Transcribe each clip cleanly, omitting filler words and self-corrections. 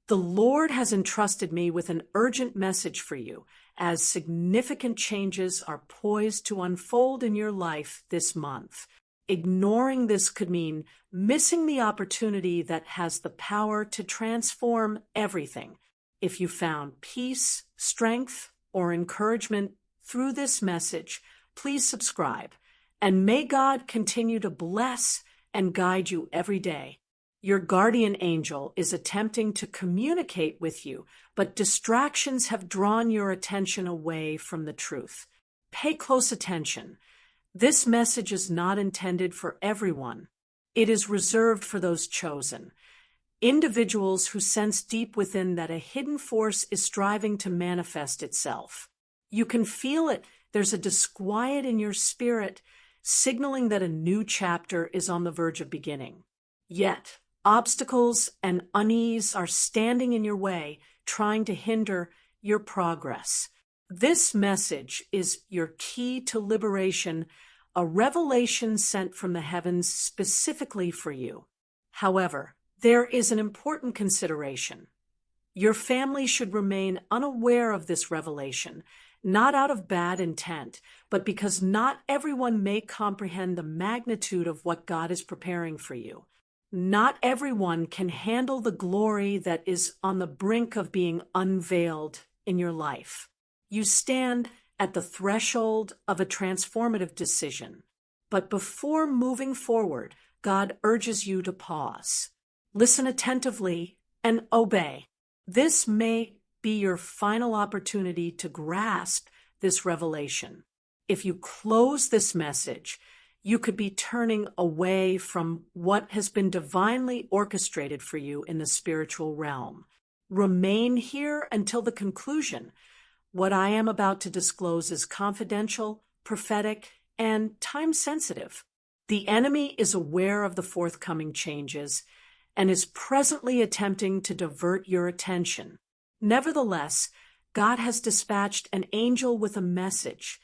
The Lord has entrusted me with an urgent message for you, as significant changes are poised to unfold in your life this month. Ignoring this could mean missing the opportunity that has the power to transform everything. If you found peace, strength, or encouragement through this message, please subscribe. And may God continue to bless and guide you every day. Your guardian angel is attempting to communicate with you, but distractions have drawn your attention away from the truth. Pay close attention. This message is not intended for everyone. It is reserved for those chosen. Individuals who sense deep within that a hidden force is striving to manifest itself. You can feel it. There's a disquiet in your spirit, signaling that a new chapter is on the verge of beginning. Yet, obstacles and unease are standing in your way, trying to hinder your progress. This message is your key to liberation, a revelation sent from the heavens specifically for you. However, there is an important consideration. Your family should remain unaware of this revelation, not out of bad intent, but because not everyone may comprehend the magnitude of what God is preparing for you. Not everyone can handle the glory that is on the brink of being unveiled in your life. You stand at the threshold of a transformative decision. But before moving forward, God urges you to pause. Listen attentively and obey. This may be your final opportunity to grasp this revelation. If you close this message, you could be turning away from what has been divinely orchestrated for you in the spiritual realm. Remain here until the conclusion. What I am about to disclose is confidential, prophetic, and time-sensitive. The enemy is aware of the forthcoming changes and is presently attempting to divert your attention. Nevertheless, God has dispatched an angel with a message.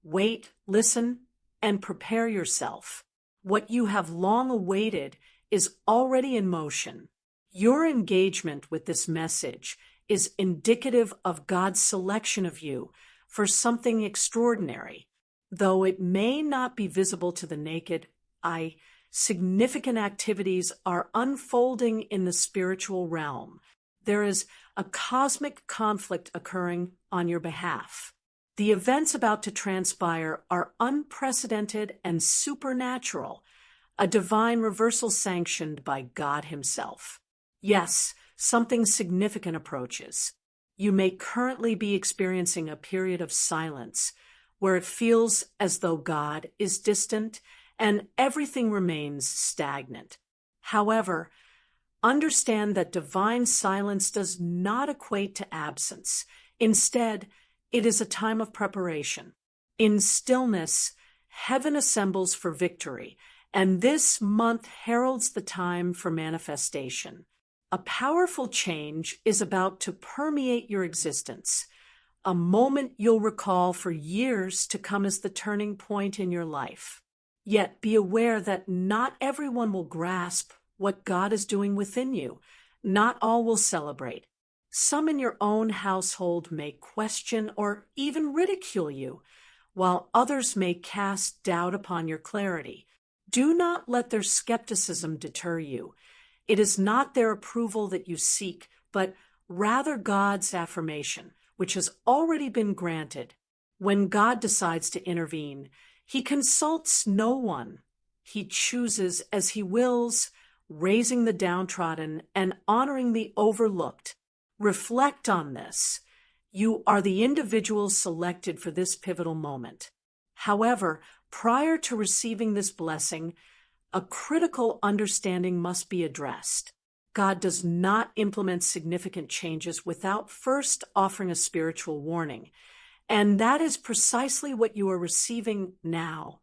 Wait, listen, and prepare yourself. What you have long awaited is already in motion. Your engagement with this message is indicative of God's selection of you for something extraordinary. Though it may not be visible to the naked eye, significant activities are unfolding in the spiritual realm. There is a cosmic conflict occurring on your behalf. The events about to transpire are unprecedented and supernatural, a divine reversal sanctioned by God Himself. Yes, something significant approaches. You may currently be experiencing a period of silence where it feels as though God is distant and everything remains stagnant. However, understand that divine silence does not equate to absence. Instead, it is a time of preparation. In stillness, heaven assembles for victory, and this month heralds the time for manifestation. A powerful change is about to permeate your existence, a moment you'll recall for years to come as the turning point in your life. Yet be aware that not everyone will grasp what God is doing within you. Not all will celebrate. Some in your own household may question or even ridicule you, while others may cast doubt upon your clarity. Do not let their skepticism deter you. It is not their approval that you seek, but rather God's affirmation, which has already been granted. When God decides to intervene, He consults no one. He chooses as He wills, raising the downtrodden and honoring the overlooked. Reflect on this. You are the individual selected for this pivotal moment. However, prior to receiving this blessing, a critical understanding must be addressed. God does not implement significant changes without first offering a spiritual warning. And that is precisely what you are receiving now.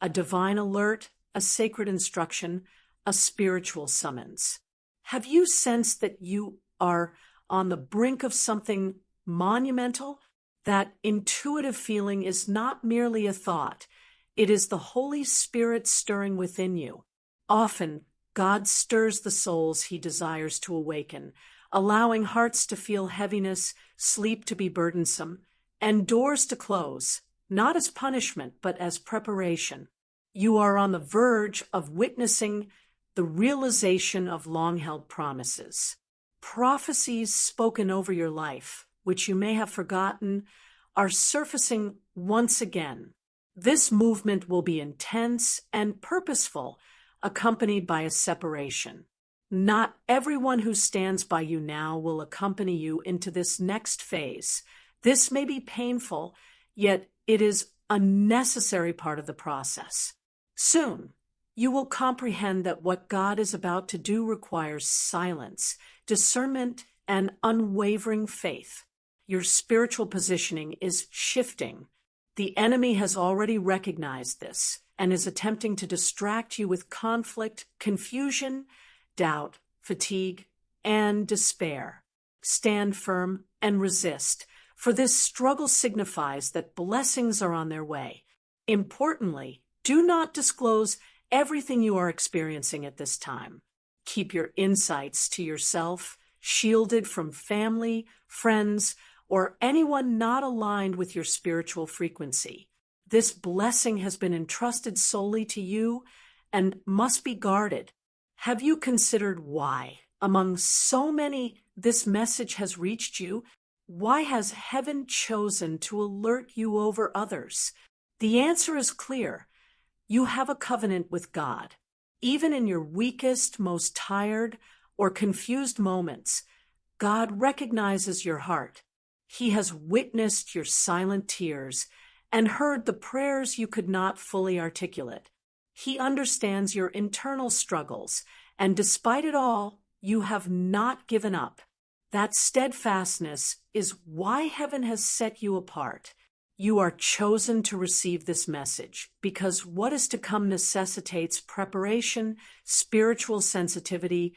A divine alert, a sacred instruction, a spiritual summons. Have you sensed that you are on the brink of something monumental? That intuitive feeling is not merely a thought. It is the Holy Spirit stirring within you. Often, God stirs the souls He desires to awaken, allowing hearts to feel heaviness, sleep to be burdensome, and doors to close, not as punishment, but as preparation. You are on the verge of witnessing the realization of long-held promises. Prophecies spoken over your life, which you may have forgotten, are surfacing once again. This movement will be intense and purposeful, accompanied by a separation. Not everyone who stands by you now will accompany you into this next phase. This may be painful, yet it is a necessary part of the process. Soon, you will comprehend that what God is about to do requires silence, discernment, and unwavering faith. Your spiritual positioning is shifting. The enemy has already recognized this and is attempting to distract you with conflict, confusion, doubt, fatigue, and despair. Stand firm and resist, for this struggle signifies that blessings are on their way. Importantly, do not disclose everything you are experiencing at this time. Keep your insights to yourself, shielded from family, friends, or anyone not aligned with your spiritual frequency. This blessing has been entrusted solely to you and must be guarded. Have you considered why, among so many, this message has reached you? Why has heaven chosen to alert you over others? The answer is clear. You have a covenant with God. Even in your weakest, most tired, or confused moments, God recognizes your heart. He has witnessed your silent tears and heard the prayers you could not fully articulate. He understands your internal struggles, and despite it all, you have not given up. That steadfastness is why heaven has set you apart. You are chosen to receive this message because what is to come necessitates preparation, spiritual sensitivity,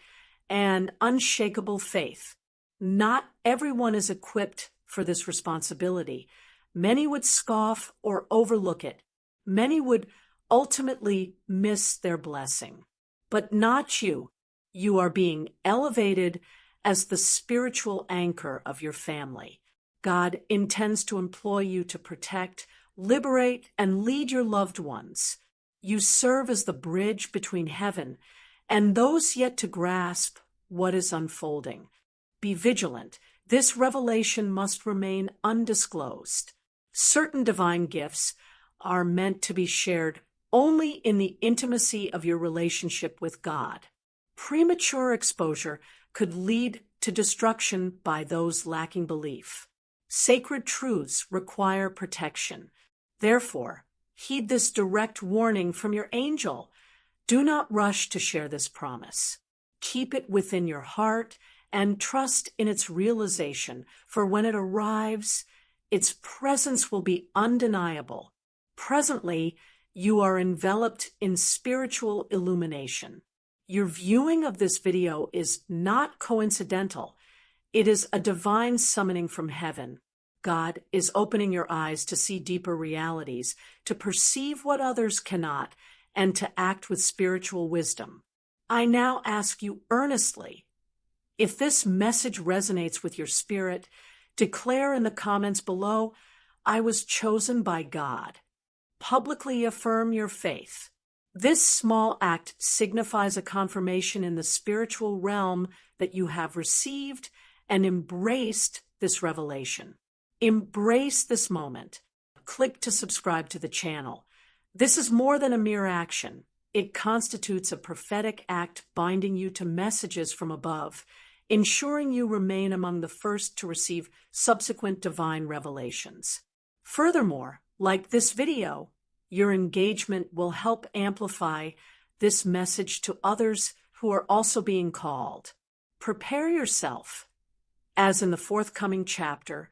and unshakable faith. Not everyone is equipped for this responsibility. Many would scoff or overlook it. Many would ultimately miss their blessing. But not you. You are being elevated as the spiritual anchor of your family. God intends to employ you to protect, liberate, and lead your loved ones. You serve as the bridge between heaven and those yet to grasp what is unfolding. Be vigilant. This revelation must remain undisclosed. Certain divine gifts are meant to be shared only in the intimacy of your relationship with God. Premature exposure could lead to destruction by those lacking belief. Sacred truths require protection. Therefore, heed this direct warning from your angel. Do not rush to share this promise. Keep it within your heart and trust in its realization, for when it arrives, its presence will be undeniable. Presently, you are enveloped in spiritual illumination. Your viewing of this video is not coincidental. It is a divine summoning from heaven. God is opening your eyes to see deeper realities, to perceive what others cannot, and to act with spiritual wisdom. I now ask you earnestly, if this message resonates with your spirit, declare in the comments below, "I was chosen by God." Publicly affirm your faith. This small act signifies a confirmation in the spiritual realm that you have received and embraced this revelation. Embrace this moment. Click to subscribe to the channel. This is more than a mere action. It constitutes a prophetic act binding you to messages from above, ensuring you remain among the first to receive subsequent divine revelations. Furthermore, like this video, your engagement will help amplify this message to others who are also being called. Prepare yourself, as in the forthcoming chapter,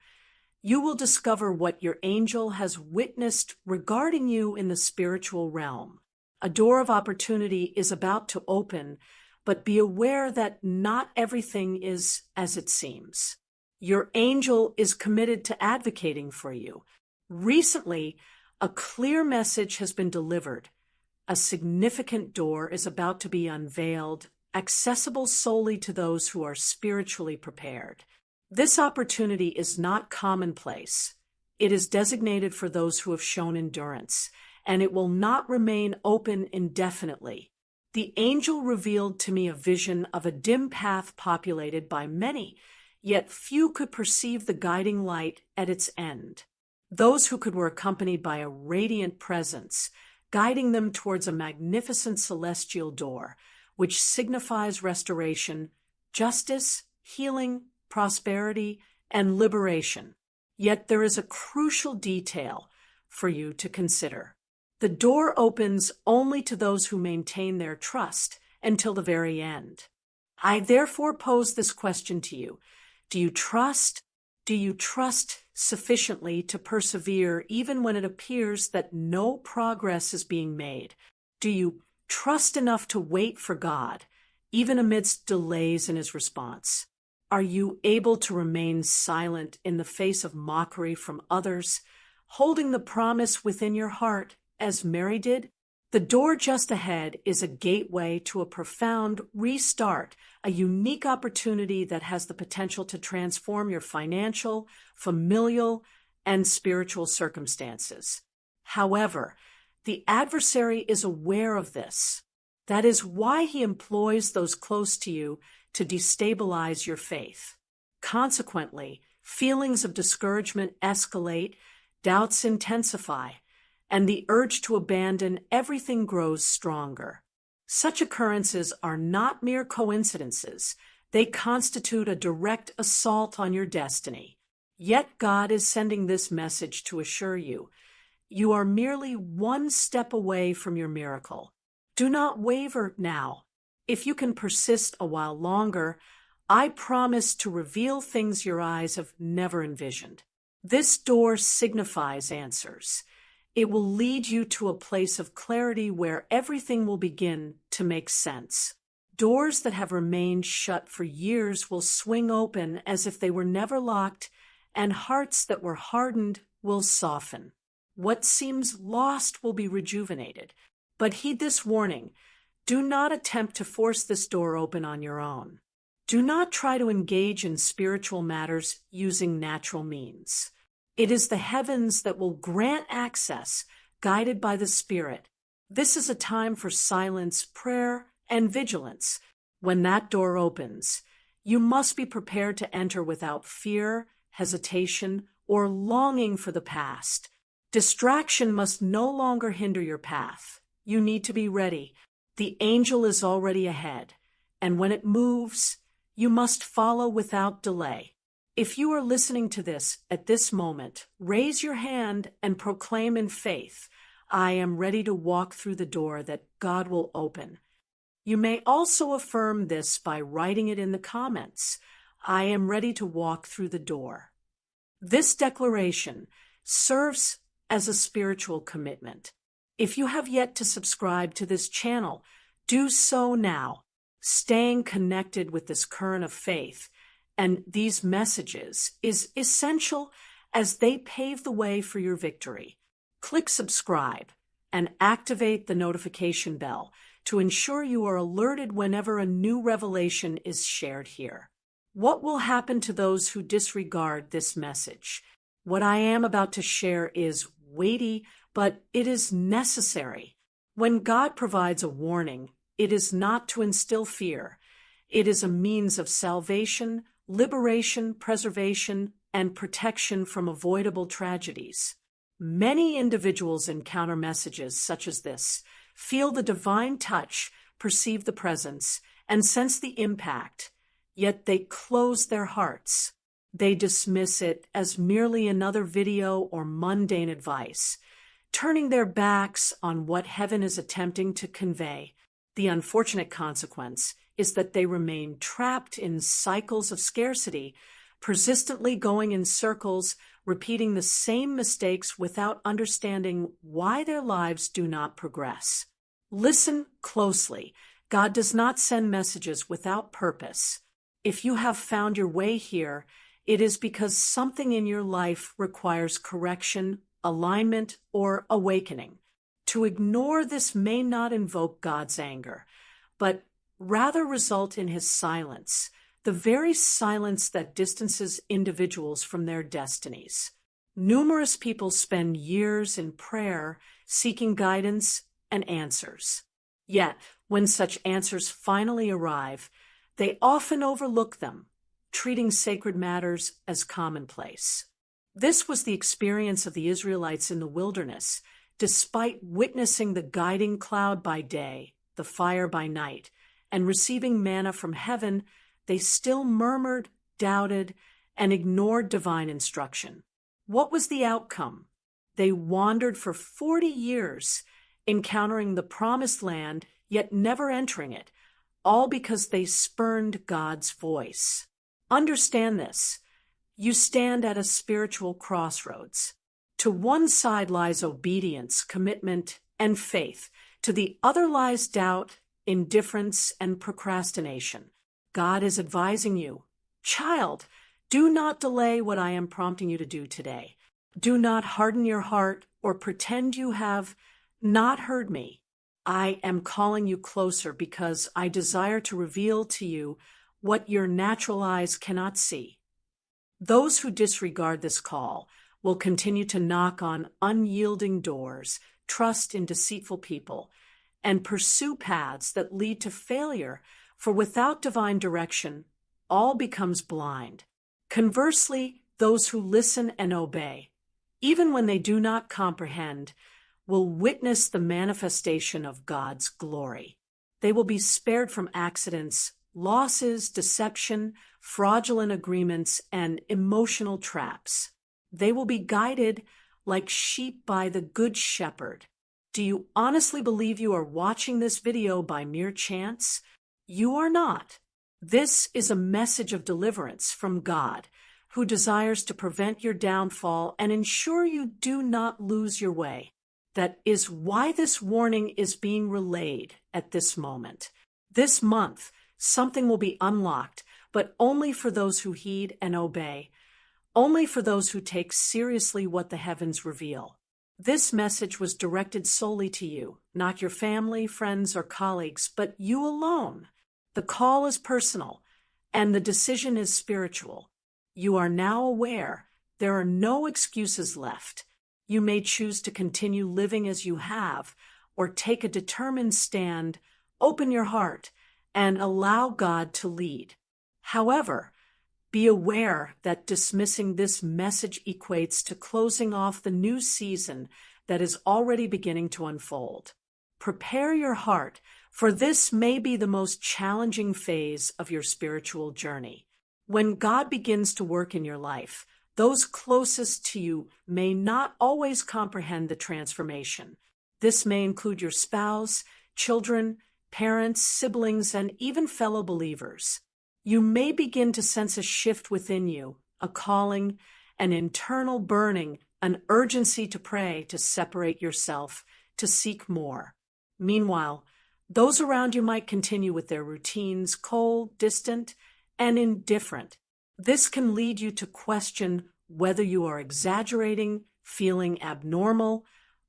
you will discover what your angel has witnessed regarding you in the spiritual realm. A door of opportunity is about to open, but be aware that not everything is as it seems. Your angel is committed to advocating for you. Recently, a clear message has been delivered. A significant door is about to be unveiled, accessible solely to those who are spiritually prepared. This opportunity is not commonplace. It is designated for those who have shown endurance, and it will not remain open indefinitely. The angel revealed to me a vision of a dim path populated by many, yet few could perceive the guiding light at its end. Those who were accompanied by a radiant presence, guiding them towards a magnificent celestial door, which signifies restoration, justice, healing, prosperity, and liberation. Yet there is a crucial detail for you to consider. The door opens only to those who maintain their trust until the very end. I therefore pose this question to you. Do you trust? Do you trust sufficiently to persevere even when it appears that no progress is being made? Do you trust enough to wait for God, even amidst delays in His response? Are you able to remain silent in the face of mockery from others, holding the promise within your heart, as Mary did? The door just ahead is a gateway to a profound restart, a unique opportunity that has the potential to transform your financial, familial, and spiritual circumstances. However, the adversary is aware of this. That is why he employs those close to you to destabilize your faith. Consequently, feelings of discouragement escalate, doubts intensify, and the urge to abandon everything grows stronger. Such occurrences are not mere coincidences. They constitute a direct assault on your destiny. Yet God is sending this message to assure you, you are merely one step away from your miracle. Do not waver now. If you can persist a while longer, I promise to reveal things your eyes have never envisioned. This door signifies answers. It will lead you to a place of clarity where everything will begin to make sense. Doors that have remained shut for years will swing open as if they were never locked, and hearts that were hardened will soften. What seems lost will be rejuvenated. But heed this warning. Do not attempt to force this door open on your own. Do not try to engage in spiritual matters using natural means. It is the heavens that will grant access, guided by the Spirit. This is a time for silence, prayer, and vigilance. When that door opens, you must be prepared to enter without fear, hesitation, or longing for the past. Distraction must no longer hinder your path. You need to be ready. The angel is already ahead, and when it moves, you must follow without delay. If you are listening to this at this moment, raise your hand and proclaim in faith, I am ready to walk through the door that God will open. You may also affirm this by writing it in the comments. I am ready to walk through the door. This declaration serves as a spiritual commitment. If you have yet to subscribe to this channel, do so now. Staying connected with this current of faith and these messages is essential as they pave the way for your victory. Click subscribe and activate the notification bell to ensure you are alerted whenever a new revelation is shared here. What will happen to those who disregard this message? What I am about to share is weighty, but it is necessary. When God provides a warning, it is not to instill fear. It is a means of salvation, liberation, preservation, and protection from avoidable tragedies. Many individuals encounter messages such as this, feel the divine touch, perceive the presence, and sense the impact, yet they close their hearts. They dismiss it as merely another video or mundane advice, turning their backs on what heaven is attempting to convey. The unfortunate consequence is that they remain trapped in cycles of scarcity, persistently going in circles, repeating the same mistakes without understanding why their lives do not progress. Listen closely. God does not send messages without purpose. If you have found your way here, it is because something in your life requires correction, alignment, or awakening. To ignore this may not invoke God's anger, but rather result in his silence, the very silence that distances individuals from their destinies. Numerous people spend years in prayer seeking guidance and answers. Yet, when such answers finally arrive, they often overlook them, treating sacred matters as commonplace. This was the experience of the Israelites in the wilderness. Despite witnessing the guiding cloud by day, the fire by night, and receiving manna from heaven, they still murmured, doubted, and ignored divine instruction. What was the outcome? They wandered for 40 years, encountering the promised land, yet never entering it, all because they spurned God's voice. Understand this. You stand at a spiritual crossroads. To one side lies obedience, commitment, and faith. To the other lies doubt, indifference, and procrastination. God is advising you, child, do not delay what I am prompting you to do today. Do not harden your heart or pretend you have not heard me. I am calling you closer because I desire to reveal to you what your natural eyes cannot see. Those who disregard this call will continue to knock on unyielding doors, trust in deceitful people, and pursue paths that lead to failure, for without divine direction, all becomes blind. Conversely, those who listen and obey, even when they do not comprehend, will witness the manifestation of God's glory. They will be spared from accidents, losses, deception, fraudulent agreements, and emotional traps. They will be guided like sheep by the Good Shepherd. Do you honestly believe you are watching this video by mere chance? You are not. This is a message of deliverance from God, who desires to prevent your downfall and ensure you do not lose your way. That is why this warning is being relayed at this moment. This month, something will be unlocked, but only for those who heed and obey, only for those who take seriously what the heavens reveal. This message was directed solely to you, not your family, friends, or colleagues, but you alone. The call is personal, and the decision is spiritual. You are now aware there are no excuses left. You may choose to continue living as you have, or take a determined stand, open your heart, and allow God to lead. However, be aware that dismissing this message equates to closing off the new season that is already beginning to unfold. Prepare your heart, for this may be the most challenging phase of your spiritual journey. When God begins to work in your life, those closest to you may not always comprehend the transformation. This may include your spouse, children, parents, siblings, and even fellow believers. You may begin to sense a shift within you, a calling, an internal burning, an urgency to pray, to separate yourself, to seek more. Meanwhile, those around you might continue with their routines, cold, distant, and indifferent. This can lead you to question whether you are exaggerating, feeling abnormal,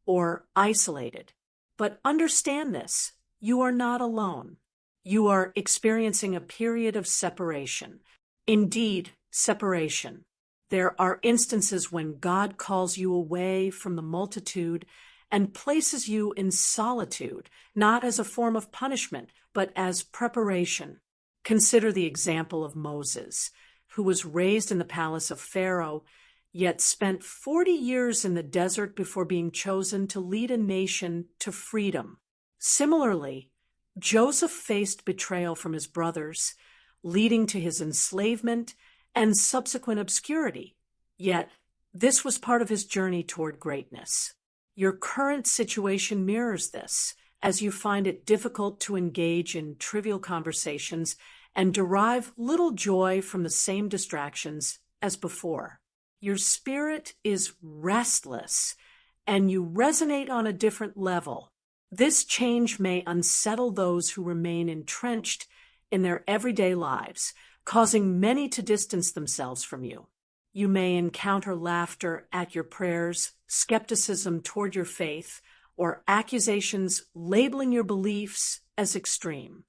or isolated. But understand this, you are not alone. You are experiencing a period of separation. Indeed, separation. There are instances when God calls you away from the multitude and places you in solitude, not as a form of punishment, but as preparation. Consider the example of Moses, who was raised in the palace of Pharaoh, yet spent 40 years in the desert before being chosen to lead a nation to freedom. Similarly, Joseph faced betrayal from his brothers, leading to his enslavement and subsequent obscurity. Yet, this was part of his journey toward greatness. Your current situation mirrors this, as you find it difficult to engage in trivial conversations and derive little joy from the same distractions as before. Your spirit is restless, and you resonate on a different level. This change may unsettle those who remain entrenched in their everyday lives, causing many to distance themselves from you. You may encounter laughter at your prayers, skepticism toward your faith, or accusations labeling your beliefs as extreme.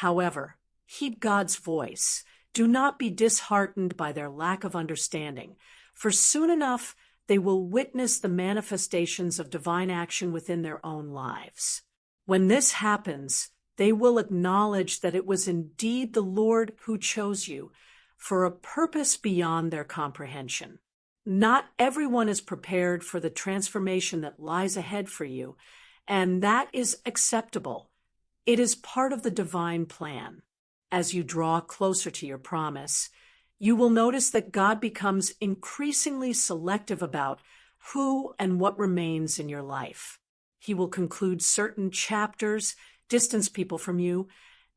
However, heed God's voice. Do not be disheartened by their lack of understanding, for soon enough they will witness the manifestations of divine action within their own lives. When this happens, they will acknowledge that it was indeed the Lord who chose you for a purpose beyond their comprehension. Not everyone is prepared for the transformation that lies ahead for you, and that is acceptable. It is part of the divine plan. As you draw closer to your promise, you will notice that God becomes increasingly selective about who and what remains in your life. He will conclude certain chapters, distance people from you,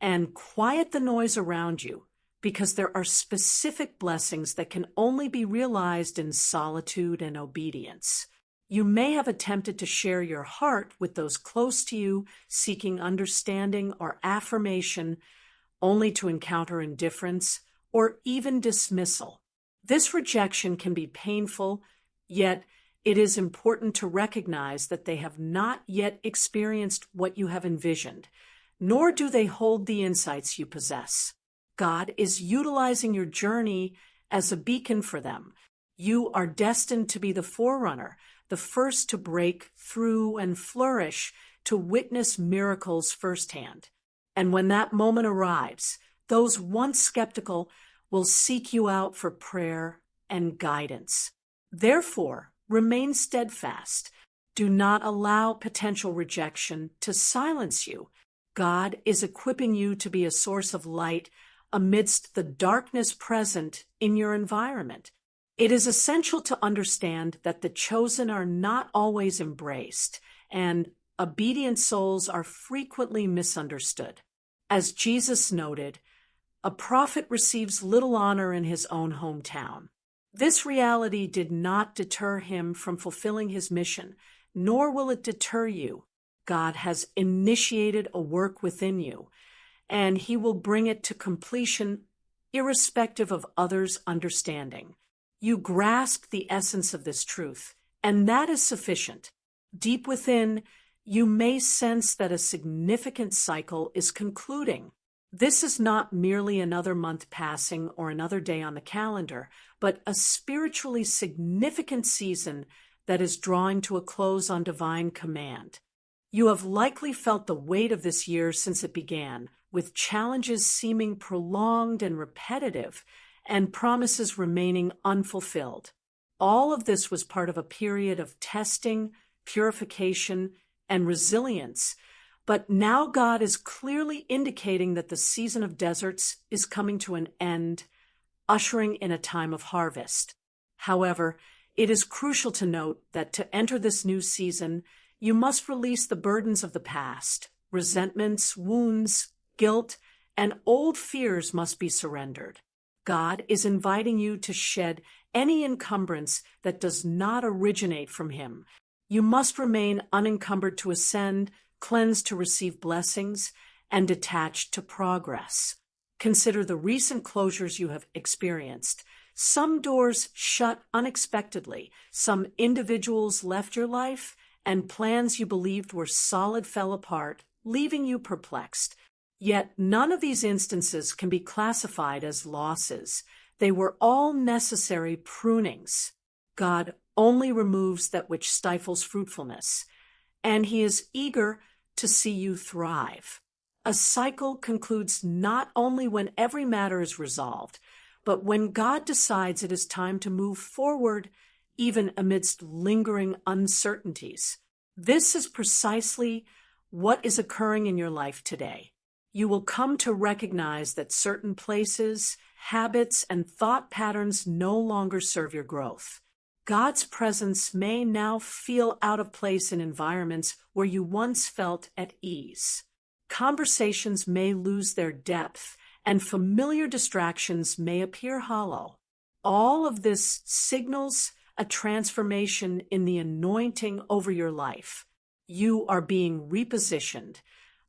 and quiet the noise around you, because there are specific blessings that can only be realized in solitude and obedience. You may have attempted to share your heart with those close to you, seeking understanding or affirmation, only to encounter indifference or even dismissal. This rejection can be painful, yet it is important to recognize that they have not yet experienced what you have envisioned, nor do they hold the insights you possess. God is utilizing your journey as a beacon for them. You are destined to be the forerunner, the first to break through and flourish, to witness miracles firsthand. And when that moment arrives, those once skeptical will seek you out for prayer and guidance. Therefore, remain steadfast. Do not allow potential rejection to silence you. God is equipping you to be a source of light amidst the darkness present in your environment. It is essential to understand that the chosen are not always embraced, and obedient souls are frequently misunderstood. As Jesus noted, a prophet receives little honor in his own hometown. This reality did not deter him from fulfilling his mission, nor will it deter you. God has initiated a work within you, and he will bring it to completion irrespective of others' understanding. You grasp the essence of this truth, and that is sufficient. Deep within, you may sense that a significant cycle is concluding. This is not merely another month passing or another day on the calendar, but a spiritually significant season that is drawing to a close on divine command. You have likely felt the weight of this year since it began, with challenges seeming prolonged and repetitive, and promises remaining unfulfilled. All of this was part of a period of testing, purification, and resilience, but now God is clearly indicating that the season of deserts is coming to an end, ushering in a time of harvest. However, it is crucial to note that to enter this new season, you must release the burdens of the past. Resentments, wounds, guilt, and old fears must be surrendered. God is inviting you to shed any encumbrance that does not originate from him. You must remain unencumbered to ascend, cleansed to receive blessings, and detached to progress. Consider the recent closures you have experienced. Some doors shut unexpectedly, some individuals left your life, and plans you believed were solid fell apart, leaving you perplexed. Yet none of these instances can be classified as losses. They were all necessary prunings. God only removes that which stifles fruitfulness, and he is eager to see you thrive. A cycle concludes not only when every matter is resolved, but when God decides it is time to move forward, even amidst lingering uncertainties. This is precisely what is occurring in your life today. You will come to recognize that certain places, habits, and thought patterns no longer serve your growth. God's presence may now feel out of place in environments where you once felt at ease. Conversations may lose their depth, and familiar distractions may appear hollow. All of this signals a transformation in the anointing over your life. You are being repositioned,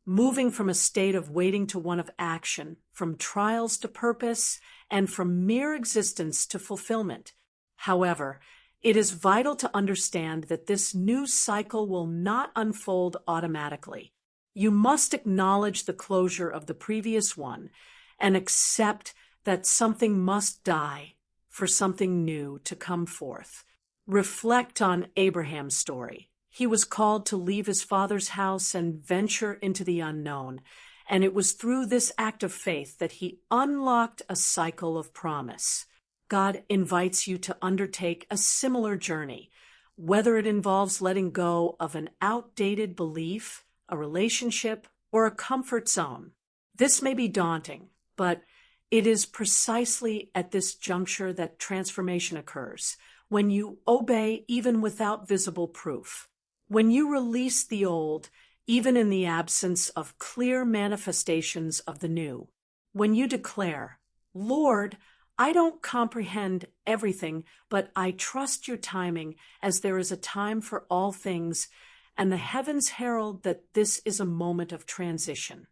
moving from a state of waiting to one of action, from trials to purpose, and from mere existence to fulfillment. However, it is vital to understand that this new cycle will not unfold automatically. You must acknowledge the closure of the previous one and accept that something must die for something new to come forth. Reflect on Abraham's story. He was called to leave his father's house and venture into the unknown, and it was through this act of faith that he unlocked a cycle of promise. God invites you to undertake a similar journey, whether it involves letting go of an outdated belief, a relationship, or a comfort zone. This may be daunting, but it is precisely at this juncture that transformation occurs, when you obey even without visible proof. When you release the old, even in the absence of clear manifestations of the new. When you declare, "Lord, I don't comprehend everything, but I trust your timing, as there is a time for all things, and the heavens herald that this is a moment of transition."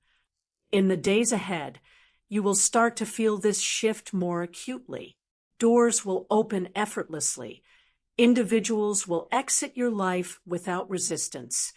In the days ahead, you will start to feel this shift more acutely. Doors will open effortlessly. Individuals will exit your life without resistance,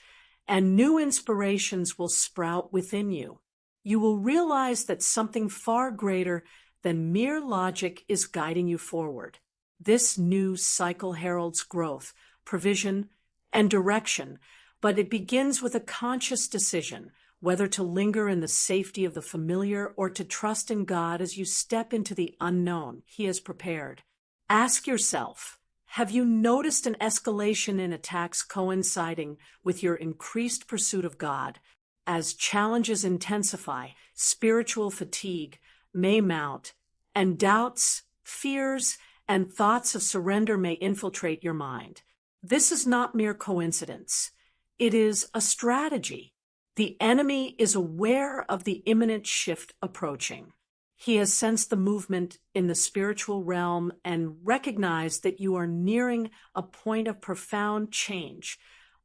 and new inspirations will sprout within you. You will realize that something far greater than mere logic is guiding you forward. This new cycle heralds growth, provision, and direction, but it begins with a conscious decision, whether to linger in the safety of the familiar or to trust in God as you step into the unknown He has prepared. Ask yourself, have you noticed an escalation in attacks coinciding with your increased pursuit of God? As challenges intensify, spiritual fatigue may mount, and doubts, fears, and thoughts of surrender may infiltrate your mind. This is not mere coincidence. It is a strategy. The enemy is aware of the imminent shift approaching. He has sensed the movement in the spiritual realm and recognized that you are nearing a point of profound change,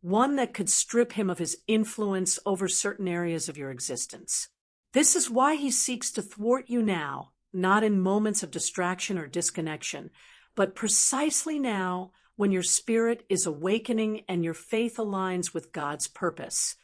one that could strip him of his influence over certain areas of your existence. This is why he seeks to thwart you now, not in moments of distraction or disconnection, but precisely now when your spirit is awakening and your faith aligns with God's purpose.